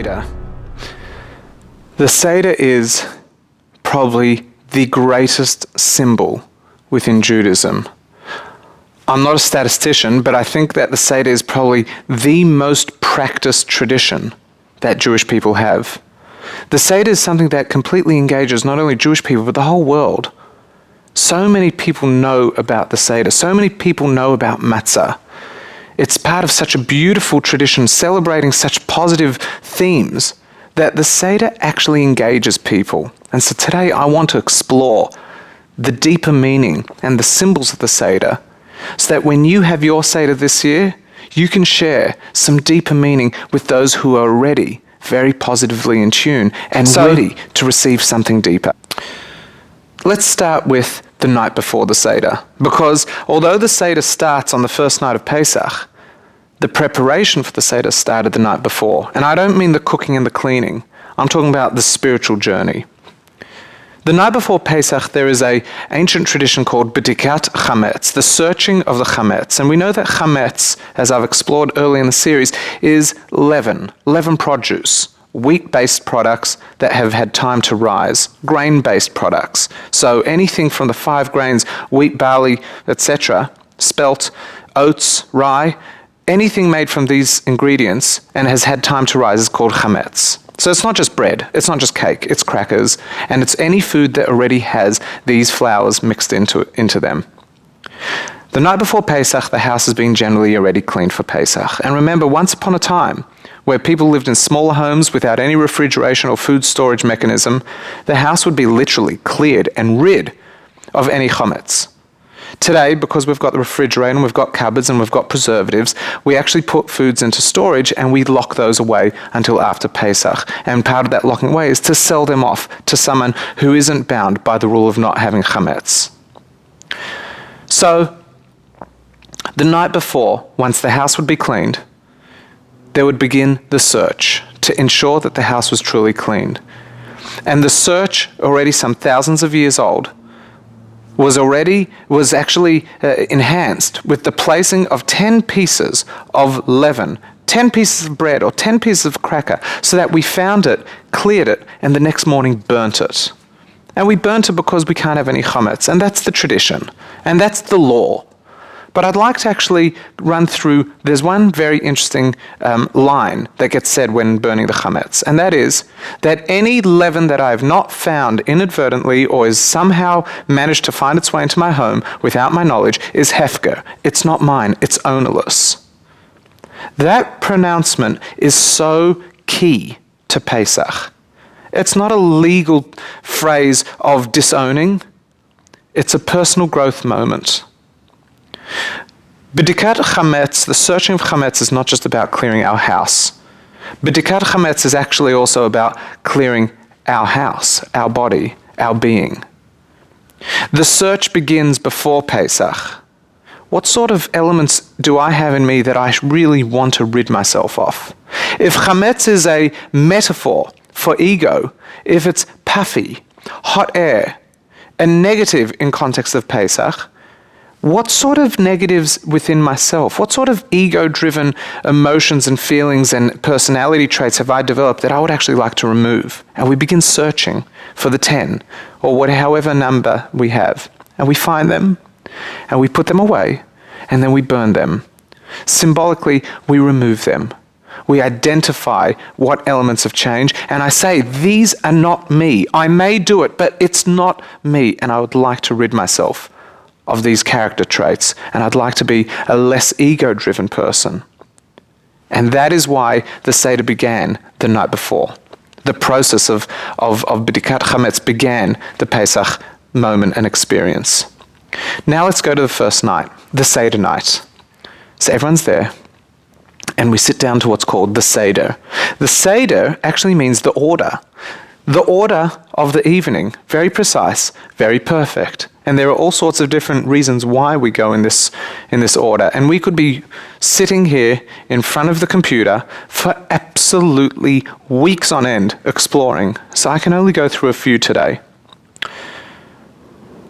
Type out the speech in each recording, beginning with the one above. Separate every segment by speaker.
Speaker 1: Seder. The Seder is probably the greatest symbol within Judaism. I'm not a statistician, but I think that the Seder is probably the most practiced tradition that Jewish people have. The Seder is something that completely engages not only Jewish people, but the whole world. So many people know about the Seder. So many people know about Matzah. It's part of such a beautiful tradition, celebrating such positive themes, that the Seder actually engages people. And so today I want to explore the deeper meaning and the symbols of the Seder, so that when you have your Seder this year, you can share some deeper meaning with those who are already very positively in tune and ready to receive something deeper. Let's start with the night before the Seder, because although the Seder starts on the first night of Pesach, the preparation for the Seder started the night before. And I don't mean the cooking and the cleaning. I'm talking about the spiritual journey. The night before Pesach, there is an ancient tradition called B'dikat Chametz, the searching of the Chametz. And we know that Chametz, as I've explored early in the series, is leaven produce, wheat-based products that have had time to rise, grain-based products. So anything from the 5 grains, wheat, barley, etc., spelt, oats, rye, anything made from these ingredients and has had time to rise is called chametz. So it's not just bread, it's not just cake, it's crackers, and it's any food that already has these flours mixed into them. The night before Pesach, the house has been generally already cleaned for Pesach. And remember, once upon a time, where people lived in smaller homes without any refrigeration or food storage mechanism, the house would be literally cleared and rid of any chametz. Today, because we've got the refrigerator and we've got cupboards and we've got preservatives, we actually put foods into storage and we lock those away until after Pesach. And part of that locking away is to sell them off to someone who isn't bound by the rule of not having chametz. So, the night before, once the house would be cleaned, there would begin the search to ensure that the house was truly cleaned. And the search, already some thousands of years old, was actually enhanced with the placing of 10 pieces of leaven, 10 pieces of bread or 10 pieces of cracker, so that we found it, cleared it, and the next morning burnt it. And we burnt it because we can't have any chametz, and that's the tradition, and that's the law. But I'd like to actually run through, there's one very interesting line that gets said when burning the chametz, and that is that any leaven that I have not found inadvertently or is somehow managed to find its way into my home without my knowledge is hefker. It's not mine, it's ownerless. That pronouncement is so key to Pesach. It's not a legal phrase of disowning, it's a personal growth moment. B'dikat chametz, the searching of chametz, is not just about clearing our house. B'dikat chametz is actually also about clearing our house, our body, our being. The search begins before Pesach. What sort of elements do I have in me that I really want to rid myself of? If chametz is a metaphor for ego, if it's puffy, hot air, and negative in context of Pesach, what sort of negatives within myself, what sort of ego-driven emotions and feelings and personality traits have I developed that I would actually like to remove? And we begin searching for the 10, or however number we have. And we find them, and we put them away, and then we burn them. Symbolically, we remove them. We identify what elements have changed, and I say, these are not me. I may do it, but it's not me, and I would like to rid myself of these character traits, and I'd like to be a less ego-driven person. And that is why the Seder began the night before. The process of B'dikat Chametz began the Pesach moment and experience. Now let's go to the first night, the Seder night. So everyone's there, and we sit down to what's called the Seder. The Seder actually means the order of the evening, very precise, very perfect. And there are all sorts of different reasons why we go in this order. And we could be sitting here in front of the computer for absolutely weeks on end exploring. So I can only go through a few today.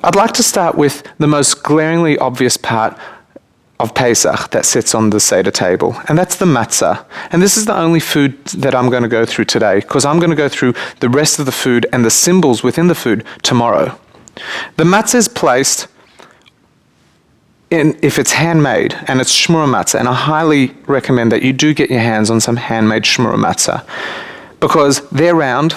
Speaker 1: I'd like to start with the most glaringly obvious part of Pesach that sits on the Seder table, and that's the matzah. And this is the only food that I'm going to go through today, because I'm going to go through the rest of the food and the symbols within the food tomorrow. The matzah is placed in, if it's handmade, and it's shmura matzah, and I highly recommend that you do get your hands on some handmade shmura matzah, because they're round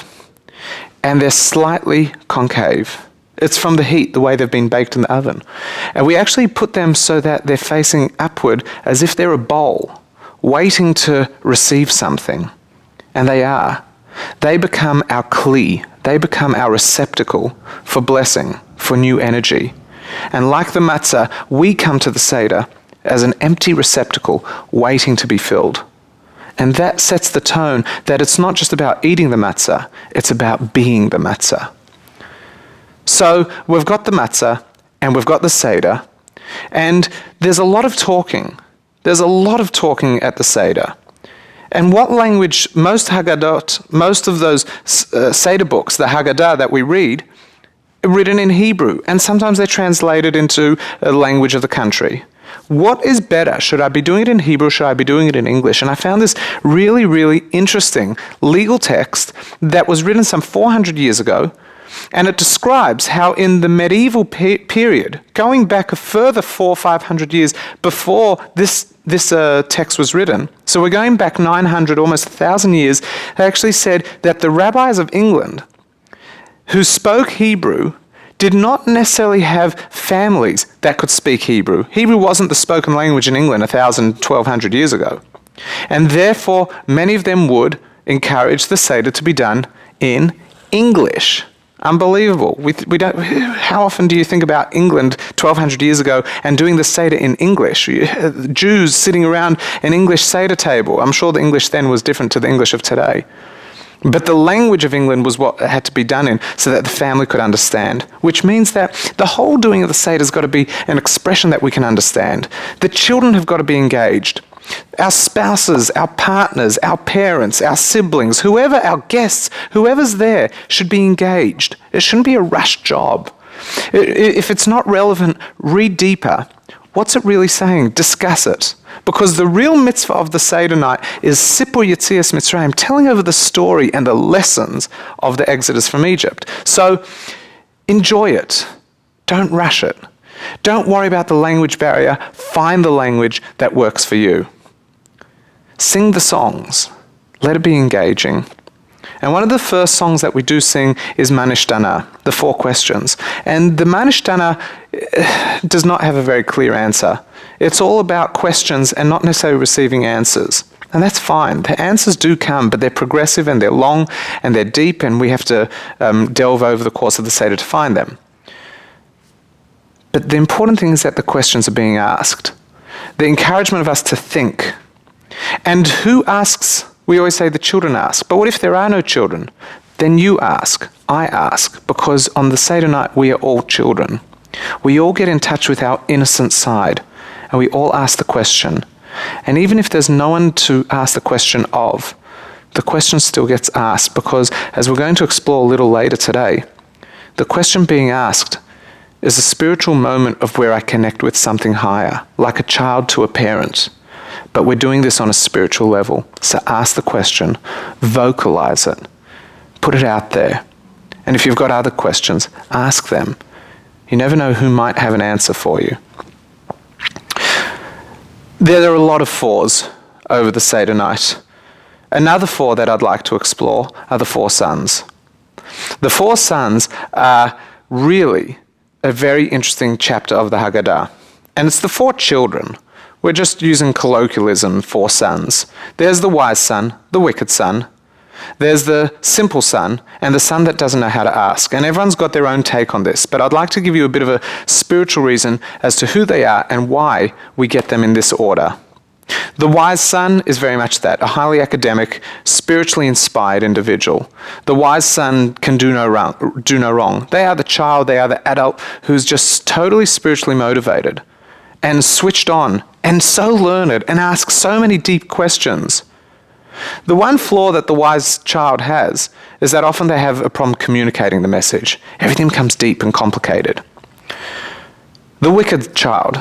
Speaker 1: and they're slightly concave. It's from the heat, the way they've been baked in the oven. And we actually put them so that they're facing upward as if they're a bowl, waiting to receive something. And they are. They become our kli. They become our receptacle for blessing, for new energy. And like the matzah, we come to the Seder as an empty receptacle waiting to be filled. And that sets the tone that it's not just about eating the matzah, it's about being the matzah. So we've got the matzah and we've got the Seder, and there's a lot of talking. There's a lot of talking at the Seder. And what language, most Haggadot, most of those Seder books, the Haggadah that we read, are written in Hebrew, and sometimes they're translated into a language of the country. What is better? Should I be doing it in Hebrew? Should I be doing it in English? And I found this really, really interesting legal text that was written some 400 years ago, and it describes how in the medieval period, going back a further 400 or 500 years before this text was written, so we're going back 900, almost 1,000 years, they actually said that the rabbis of England who spoke Hebrew did not necessarily have families that could speak Hebrew. Hebrew wasn't the spoken language in England 1,000, 1,200 years ago. And therefore, many of them would encourage the Seder to be done in English. Unbelievable. We don't. How often do you think about England 1,200 years ago and doing the Seder in English? Jews sitting around an English Seder table. I'm sure the English then was different to the English of today. But the language of England was what had to be done in so that the family could understand, which means that the whole doing of the Seder has got to be an expression that we can understand. The children have got to be engaged. Our spouses, our partners, our parents, our siblings, whoever, our guests, whoever's there should be engaged. It shouldn't be a rushed job. If it's not relevant, read deeper. What's it really saying? Discuss it. Because the real mitzvah of the Seder night is Sipur Yetzias Mitzrayim, telling over the story and the lessons of the Exodus from Egypt. So enjoy it. Don't rush it. Don't worry about the language barrier. Find the language that works for you. Sing the songs. Let it be engaging. And one of the first songs that we do sing is Manishtana, the 4 questions. And the Manishtana does not have a very clear answer. It's all about questions and not necessarily receiving answers. And that's fine. The answers do come, but they're progressive and they're long and they're deep, and we have to delve over the course of the Seder to find them. But the important thing is that the questions are being asked. The encouragement of us to think. And who asks? We always say the children ask. But what if there are no children? Then you ask. I ask. Because on the Seder night, we are all children. We all get in touch with our innocent side. And we all ask the question. And even if there's no one to ask the question of, the question still gets asked. Because as we're going to explore a little later today, the question being asked is a spiritual moment of where I connect with something higher, like a child to a parent. But we're doing this on a spiritual level. So ask the question, vocalize it, put it out there. And if you've got other questions, ask them. You never know who might have an answer for you. There are a lot of 4s over the Seder night. Another 4 that I'd like to explore are the 4 sons. The 4 sons are really a very interesting chapter of the Haggadah. And it's the 4 children. We're just using colloquialism, 4 sons. There's the wise son, the wicked son. There's the simple son, and the son that doesn't know how to ask. And everyone's got their own take on this, but I'd like to give you a bit of a spiritual reason as to who they are and why we get them in this order. The wise son is very much that, a highly academic, spiritually inspired individual. The wise son can do no wrong. They are the child, they are the adult who's just totally spiritually motivated and switched on and so learned and asks so many deep questions. The one flaw that the wise child has is that often they have a problem communicating the message. Everything becomes deep and complicated. The wicked child,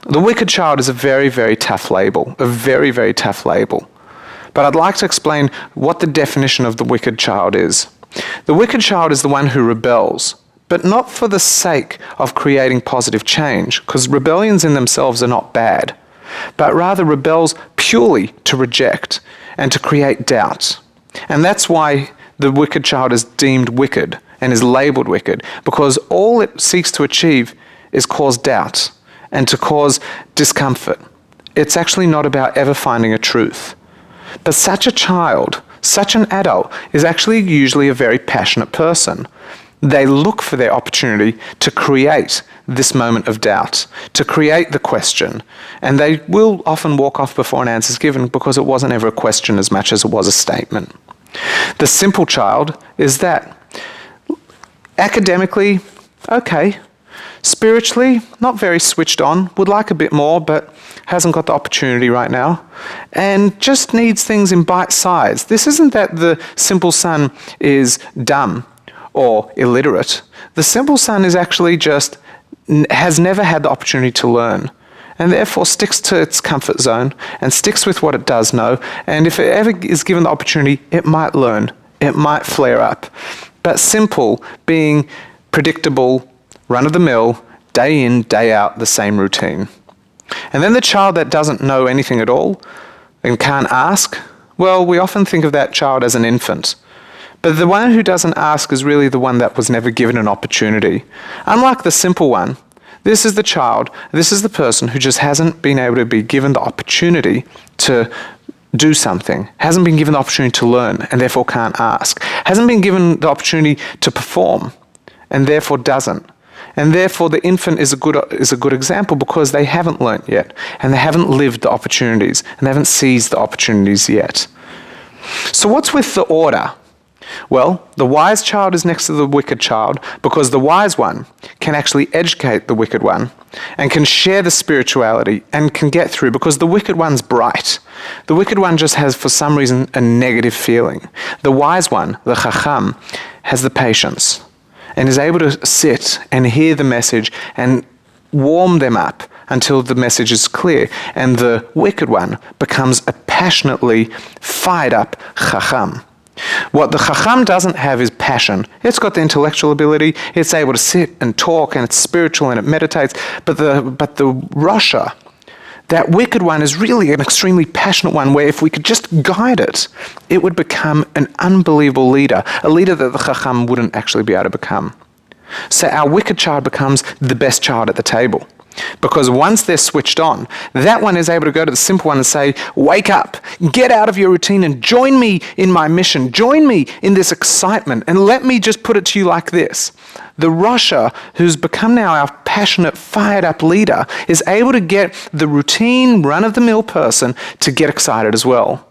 Speaker 1: The wicked child is a very, very tough label, a very, very tough label. But I'd like to explain what the definition of the wicked child is. The wicked child is the one who rebels, but not for the sake of creating positive change, because rebellions in themselves are not bad, but rather rebels purely to reject and to create doubt. And that's why the wicked child is deemed wicked and is labeled wicked, because all it seeks to achieve is cause doubt and to cause discomfort. It's actually not about ever finding a truth. But such a child, such an adult, is actually usually a very passionate person. They look for their opportunity to create this moment of doubt, to create the question, and they will often walk off before an answer is given because it wasn't ever a question as much as it was a statement. The simple child is that. Academically, okay. Spiritually, not very switched on, would like a bit more, but hasn't got the opportunity right now, and just needs things in bite size. This isn't that the simple son is dumb or illiterate. The simple son is actually just has never had the opportunity to learn, and therefore sticks to its comfort zone and sticks with what it does know, and if it ever is given the opportunity, it might learn, it might flare up. But simple being predictable, run-of-the-mill, day in, day out, the same routine. And then the child that doesn't know anything at all and can't ask, well, we often think of that child as an infant. But the one who doesn't ask is really the one that was never given an opportunity. Unlike the simple one, this is the child, this is the person who just hasn't been able to be given the opportunity to do something, hasn't been given the opportunity to learn and therefore can't ask, hasn't been given the opportunity to perform and therefore doesn't. And therefore the infant is a good example because they haven't learnt yet and they haven't lived the opportunities and they haven't seized the opportunities yet. So what's with the order? Well, the wise child is next to the wicked child because the wise one can actually educate the wicked one and can share the spirituality and can get through because the wicked one's bright. The wicked one just has, for some reason, a negative feeling. The wise one, the chacham, has the patience and is able to sit and hear the message and warm them up until the message is clear. And the wicked one becomes a passionately fired up chacham. What the chacham doesn't have is passion. It's got the intellectual ability, it's able to sit and talk, and it's spiritual and it meditates, but the rasha, that wicked one, is really an extremely passionate one where if we could just guide it, it would become an unbelievable leader, a leader that the chacham wouldn't actually be able to become. So our wicked child becomes the best child at the table. Because once they're switched on, that one is able to go to the simple one and say, wake up, get out of your routine and join me in my mission, join me in this excitement, and let me just put it to you like this. The rasha, who's become now our passionate, fired up leader, is able to get the routine, run-of-the-mill person to get excited as well.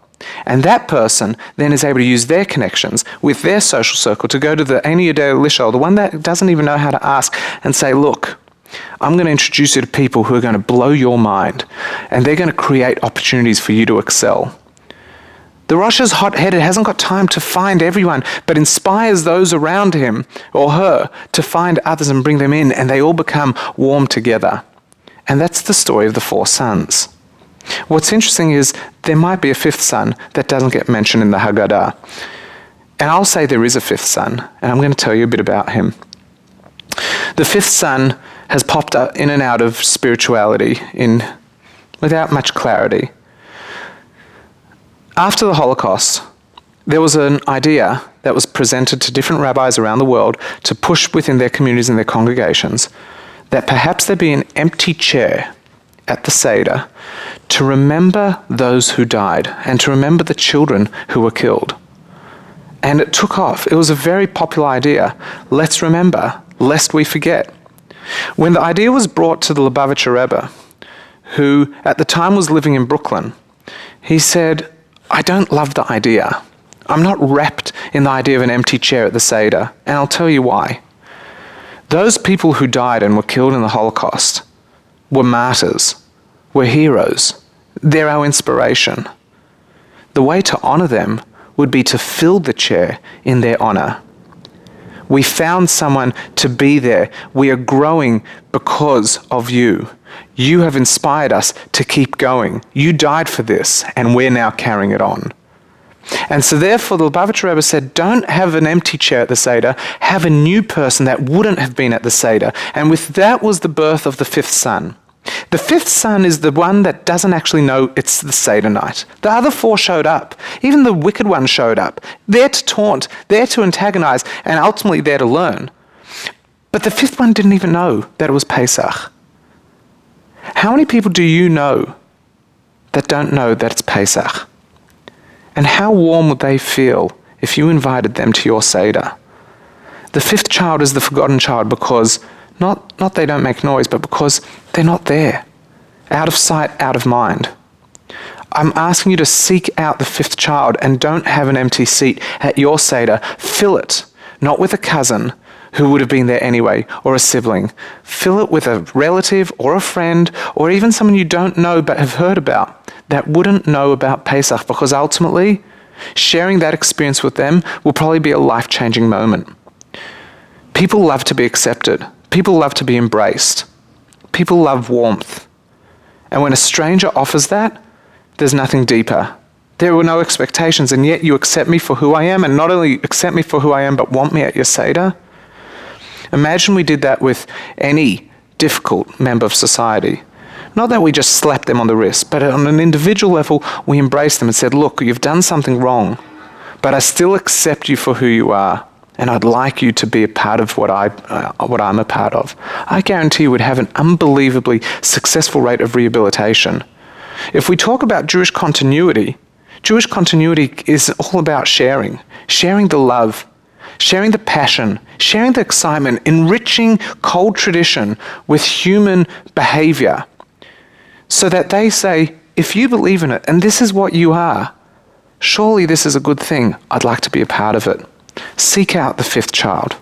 Speaker 1: And that person then is able to use their connections with their social circle to go to the Ein Yodea Lishol, the one that doesn't even know how to ask, and say, look, I'm going to introduce you to people who are going to blow your mind, and they're going to create opportunities for you to excel. The Rasha's hot-headed, hasn't got time to find everyone, but inspires those around him or her to find others and bring them in, and they all become warm together. And that's the story of the 4 sons. What's interesting is there might be a 5th son that doesn't get mentioned in the Haggadah. And I'll say there is a 5th son, and I'm going to tell you a bit about him. The 5th son has popped up in and out of spirituality without much clarity. After the Holocaust, there was an idea that was presented to different rabbis around the world to push within their communities and their congregations that perhaps there be an empty chair at the Seder to remember those who died and to remember the children who were killed. And it took off. It was a very popular idea. Let's remember, lest we forget. When the idea was brought to the Lubavitcher Rebbe, who at the time was living in Brooklyn, he said, I don't love the idea. I'm not wrapped in the idea of an empty chair at the Seder, and I'll tell you why. Those people who died and were killed in the Holocaust were martyrs, were heroes. They're our inspiration. The way to honor them would be to fill the chair in their honor. We found someone to be there. We are growing because of you. You have inspired us to keep going. You died for this, and we're now carrying it on. And so therefore, the Lubavitcher Rebbe said, don't have an empty chair at the Seder, have a new person that wouldn't have been at the Seder. And with that was the birth of the fifth son. The fifth son is the one that doesn't actually know it's the Seder night. The other four showed up. Even the wicked one showed up. There to taunt, there to antagonize, and ultimately there to learn. But the fifth one didn't even know that it was Pesach. How many people do you know that don't know that it's Pesach? And how warm would they feel if you invited them to your Seder? The fifth child is the forgotten child because not they don't make noise, but because they're not there. Out of sight, out of mind. I'm asking you to seek out the fifth child and don't have an empty seat at your Seder. Fill it, not with a cousin who would have been there anyway, or a sibling. Fill it with a relative or a friend, or even someone you don't know but have heard about that wouldn't know about Pesach, because ultimately, sharing that experience with them will probably be a life-changing moment. People love to be accepted. People love to be embraced. People love warmth. And when a stranger offers that, there's nothing deeper. There were no expectations, and yet you accept me for who I am, and not only accept me for who I am, but want me at your Seder. Imagine we did that with any difficult member of society. Not that we just slapped them on the wrist, but on an individual level, we embraced them and said, look, you've done something wrong, but I still accept you for who you are, and I'd like you to be a part of what I'm a part of. I guarantee you would have an unbelievably successful rate of rehabilitation. If we talk about Jewish continuity is all about sharing the love, sharing the passion, sharing the excitement, enriching cold tradition with human behavior, so that they say, if you believe in it, and this is what you are, surely this is a good thing. I'd like to be a part of it. Seek out the fifth child.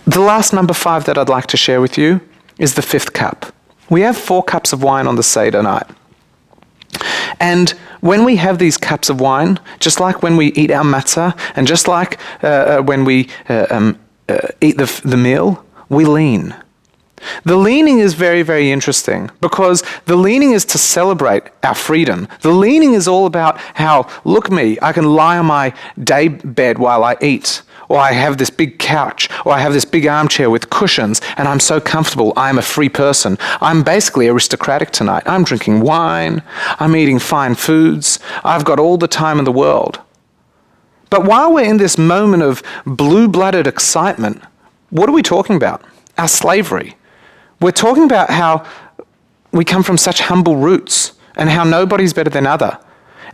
Speaker 1: The last number 5 that I'd like to share with you is the fifth cup. We have 4 cups of wine on the Seder night. And when we have these cups of wine, just like when we eat our matzah, and just like when we eat the meal, we lean. The leaning is very, very interesting, because the leaning is to celebrate our freedom. The leaning is all about how, look me, I can lie on my day bed while I eat, or I have this big couch, or I have this big armchair with cushions, and I'm so comfortable, I'm a free person. I'm basically aristocratic tonight. I'm drinking wine, I'm eating fine foods, I've got all the time in the world. But while we're in this moment of blue-blooded excitement, what are we talking about? Our slavery. We're talking about how we come from such humble roots and how nobody's better than other.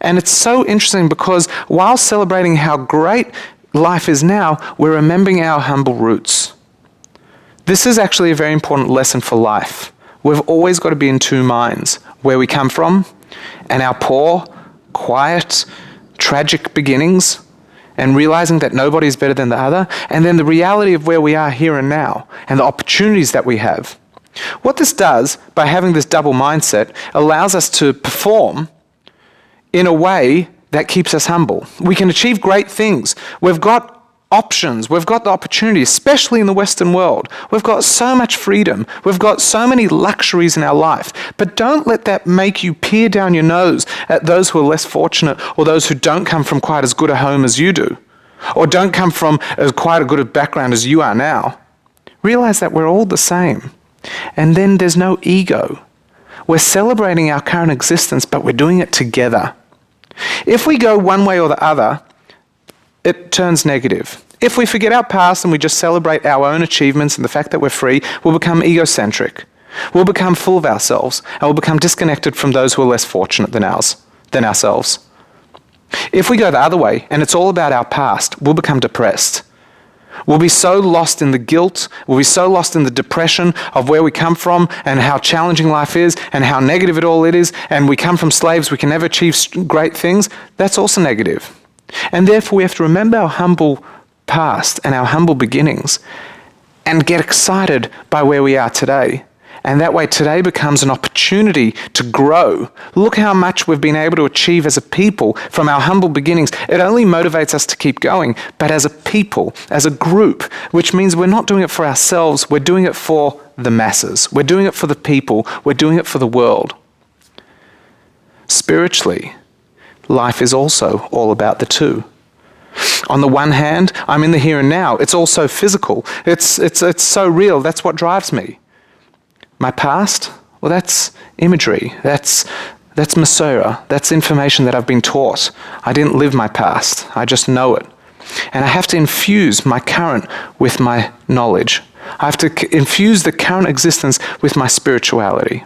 Speaker 1: And it's so interesting because while celebrating how great life is now, we're remembering our humble roots. This is actually a very important lesson for life. We've always got to be in 2 minds, where we come from and our poor, quiet, tragic beginnings, and realizing that nobody is better than the other, and then the reality of where we are here and now and the opportunities that we have. What this does, by having this double mindset, allows us to perform in a way that keeps us humble. We can achieve great things. We've got options. We've got the opportunity, especially in the Western world. We've got so much freedom. We've got so many luxuries in our life. But don't let that make you peer down your nose at those who are less fortunate, or those who don't come from quite as good a home as you do, or don't come from quite a good a background as you are now. Realize that we're all the same. And then there's no ego. We're celebrating our current existence, but we're doing it together. If we go one way or the other, it turns negative. If we forget our past and we just celebrate our own achievements and the fact that we're free, we'll become egocentric. We'll become full of ourselves, and we'll become disconnected from those who are less fortunate than ourselves. If we go the other way, and it's all about our past, we'll become depressed. We'll be so lost in the guilt, we'll be so lost in the depression of where we come from and how challenging life is and how negative it all is, and we come from slaves, we can never achieve great things. That's also negative. And therefore we have to remember our humble past and our humble beginnings and get excited by where we are today And that way today becomes an opportunity to grow. Look how much we've been able to achieve as a people from our humble beginnings. It only motivates us to keep going, but as a people, as a group, which means we're not doing it for ourselves, we're doing it for the masses. We're doing it for the people. We're doing it for the world. Spiritually, life is also all about the two. On the one hand, I'm in the here and now. It's also physical. It's so real. That's what drives me. My past, well, that's imagery. That's Matzah. That's information that I've been taught. I didn't live my past. I just know it. And I have to infuse my current with my knowledge. I have to infuse the current existence with my spirituality.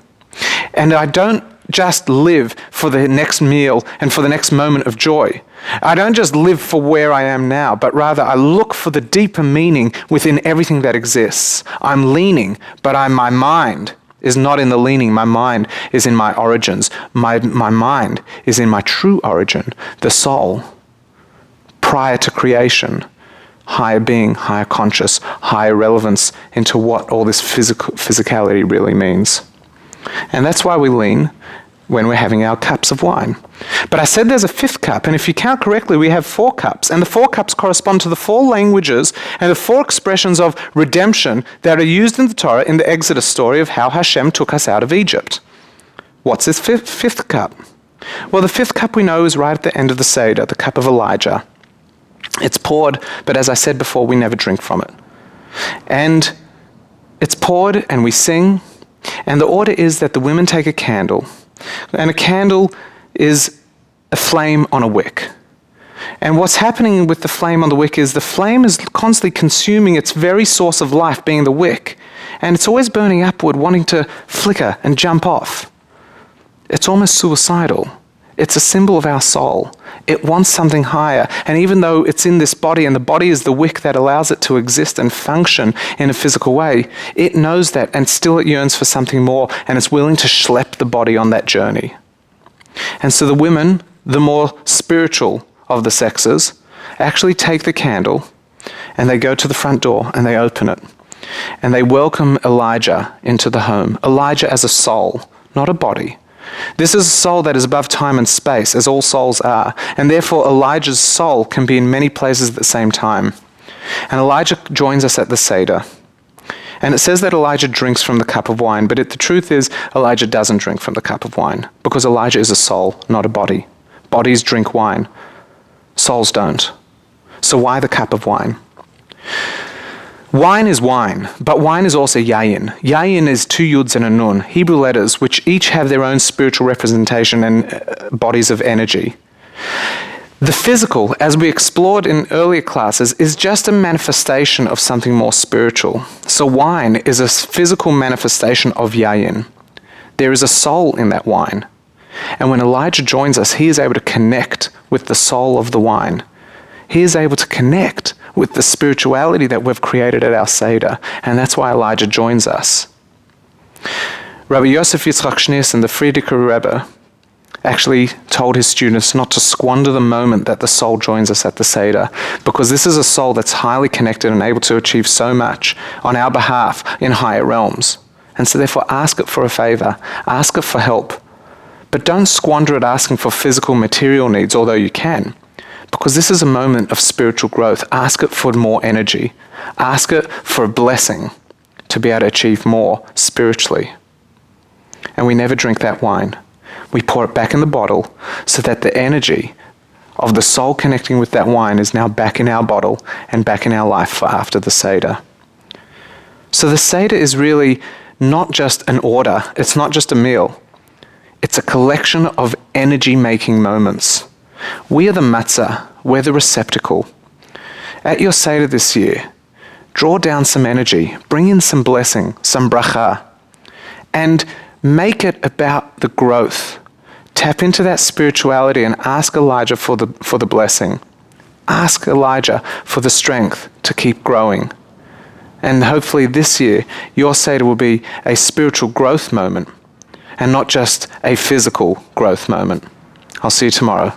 Speaker 1: And I don't just live for the next meal and for the next moment of joy. I don't just live for where I am now, but rather I look for the deeper meaning within everything that exists. I'm leaning, but my mind is not in the leaning. My mind is in my origins. My mind is in my true origin, the soul, prior to creation. Higher being, higher conscious, higher relevance into what all this physicality really means. And that's why we lean when we're having our cups of wine. But I said there's a fifth cup, and if you count correctly, we have 4 cups. And the 4 cups correspond to the 4 languages and the 4 expressions of redemption that are used in the Torah in the Exodus story of how Hashem took us out of Egypt. What's this fifth cup? Well, the 5th cup we know is right at the end of the Seder, the cup of Elijah. It's poured, but as I said before, we never drink from it. And it's poured and we sing, and the order is that the women take a candle, and a candle is a flame on a wick. And what's happening with the flame on the wick is the flame is constantly consuming its very source of life, being the wick, and it's always burning upward, wanting to flicker and jump off. It's almost suicidal. It's a symbol of our soul. It wants something higher. And even though it's in this body, and the body is the wick that allows it to exist and function in a physical way, it knows that, and still it yearns for something more, and it's willing to schlep the body on that journey. And so the women, the more spiritual of the sexes, actually take the candle, and they go to the front door, and they open it. And they welcome Elijah into the home. Elijah as a soul, not a body. This is a soul that is above time and space, as all souls are, and therefore Elijah's soul can be in many places at the same time. And Elijah joins us at the Seder. And it says that Elijah drinks from the cup of wine, but the truth is Elijah doesn't drink from the cup of wine, because Elijah is a soul, not a body. Bodies drink wine. Souls don't. So why the cup of wine? Wine is wine, but wine is also yayin. Yayin is 2 yuds and a nun, Hebrew letters, which each have their own spiritual representation and bodies of energy. The physical, as we explored in earlier classes, is just a manifestation of something more spiritual. So wine is a physical manifestation of yayin. There is a soul in that wine. And when Elijah joins us, he is able to connect with the soul of the wine. He is able to connect with the spirituality that we've created at our Seder, and that's why Elijah joins us. Rabbi Yosef Yitzchak Schneerson, the Friedricher Rebbe, actually told his students not to squander the moment that the soul joins us at the Seder, because this is a soul that's highly connected and able to achieve so much on our behalf in higher realms. And so therefore ask it for a favor, ask it for help, but don't squander it asking for physical material needs, although you can. Because this is a moment of spiritual growth. Ask it for more energy. Ask it for a blessing to be able to achieve more spiritually. And we never drink that wine. We pour it back in the bottle so that the energy of the soul connecting with that wine is now back in our bottle and back in our life for after the Seder. So the Seder is really not just an order. It's not just a meal. It's a collection of energy-making moments. We are the Matzah, we're the receptacle. At your Seder this year, draw down some energy, bring in some blessing, some bracha, and make it about the growth. Tap into that spirituality and ask Elijah for the blessing. Ask Elijah for the strength to keep growing. And hopefully this year, your Seder will be a spiritual growth moment and not just a physical growth moment. I'll see you tomorrow.